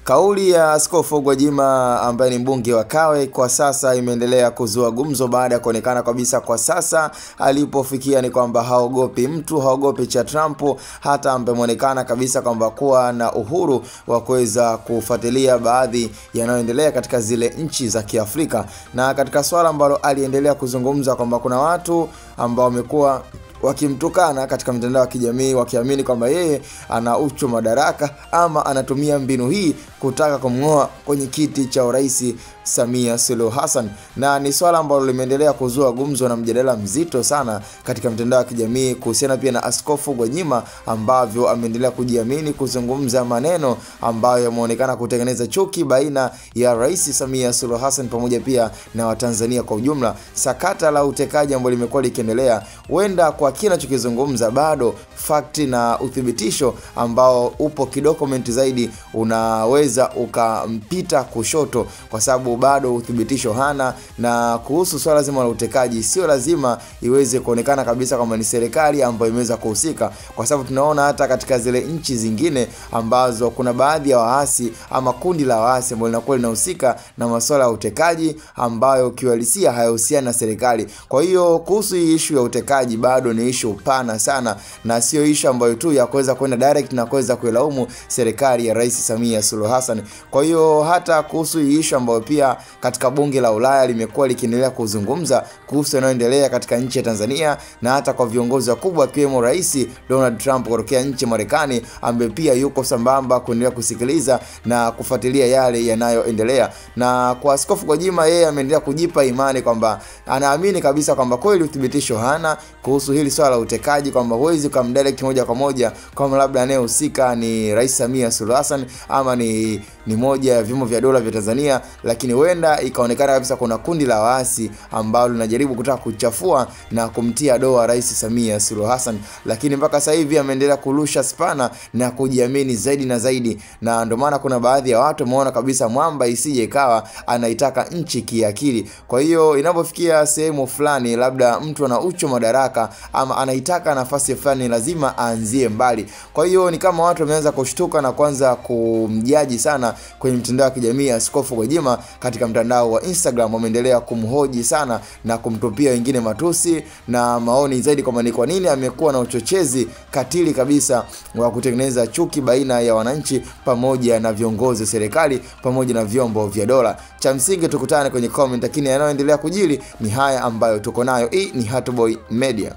Kauli ya Askofu Gwajima ambaye ni mbunge wa Kawe kwa sasa imeendelea kuzua gumzo baada ya kuonekana kabisa kwa sasa alipofikia ni kwamba haogopi mtu, haogopi cha Trump, hata ameonekana kabisa kwamba kuwa na uhuru wa kuweza kufuatilia baadhi yanayoendelea katika zile nchi za Kiafrika. Na katika swala ambalo aliendelea kuzungumza kwamba kuna watu ambao wamekuwa wakimtukana katika mitandao ya kijamii wakiamini kwamba yeye ana uchu madaraka ama anatumia mbinu hii kutaka kumngoa kwenye kiti cha urais Samia Suluhu Hassan. Na ni swala ambalo limeendelea kuzua gumzo na mjadala mzito sana katika mitandao ya kijamii kuhusiana pia na Askofu Gwajima ambavyo ameendelea kujiamini kuzungumza maneno ambayo yameonekana kutengeneza chuki baina ya Rais Samia Suluhu Hassan pamoja pia na Watanzania kwa ujumla. Sakata la utekaji ambalo limekuwa likiendelea, huenda kwa kile anachokizungumza bado fakti na uthibitisho ambao upo kidokumenti zaidi unaweza ukampita kushoto, kwa sababu bado uthibitisho hana. Na kuhusu swala zima la utekaji, sio lazima iweze kuonekana kabisa kama ni serikali ambayo imeweza kuhusika, kwa sababu tunaona hata katika zile nchi zingine ambazo kuna baadhi ya waasi ama kundi la waasi ambao linakuwa linahusika na masuala ya utekaji ambayo kiuhalisia hayahusiani na serikali. Kwa hiyo kuhusu hii issue ya utekaji bado ni issue pana sana, na sio issue ambayo tu ya kuweza kwenda direct na kuweza kuilaumu serikali ya Rais Samia Suluhu Hassan. Kwa hiyo hata kuhusu hii issue ambayo pia katika bunge la Ulaya limekuwa likiendelea kuzungumza kuhusu yanayoendelea katika nchi ya Tanzania, na hata kwa viongozi wakubwa akiwemo Rais Donald Trump kutokea nchi Marekani ambaye pia yuko sambamba kuendelea kusikiliza na kufuatilia yale yanayoendelea. Na kwa Askofu Gwajima, yeye ameendelea kujipa imani kwamba anaamini kabisa kwamba kweli uthibitisho hana kuhusu hili swala la utekaji, kwamba huwezi kumdirect moja kwa moja kama labda anayehusika ni Rais Samia Suluhu Hassan ama ni moja ya vyombo vya dola vya Tanzania, lakini huenda ikaonekana kabisa kuna kundi la waasi ambao linajaribu kutaka kuchafua na kumtia doa Rais Samia Suluhu Hassan. Lakini mpaka sasa hivi ameendelea kurusha spana na kujiamini zaidi na zaidi, na ndio maana kuna baadhi ya watu wameona kabisa mwamba isije ikawa anaitaka nchi kiakili. Kwa hiyo inapofikia sehemu fulani labda mtu ana uchu madaraka ama anaitaka nafasi fulani, lazima aanzie mbali. Kwa hiyo ni kama watu wameanza kushtuka na kuanza kumjaji sana kwenye mtandao wa kijamii Askofu Gwajima. Katika mtandao wa Instagram wameendelea kumhoji sana na kumtupia wengine matusi na maoni zaidi kwamba ni kwa nini amekuwa na uchochezi katili kabisa wa kutengeneza chuki baina ya wananchi pamoja na viongozi wa serikali pamoja na vyombo vya dola. Cha msingi tukutane kwenye comment, lakini yanayoendelea kujili ni haya ambayo tuko nayo. Hii ni Hatboy Media.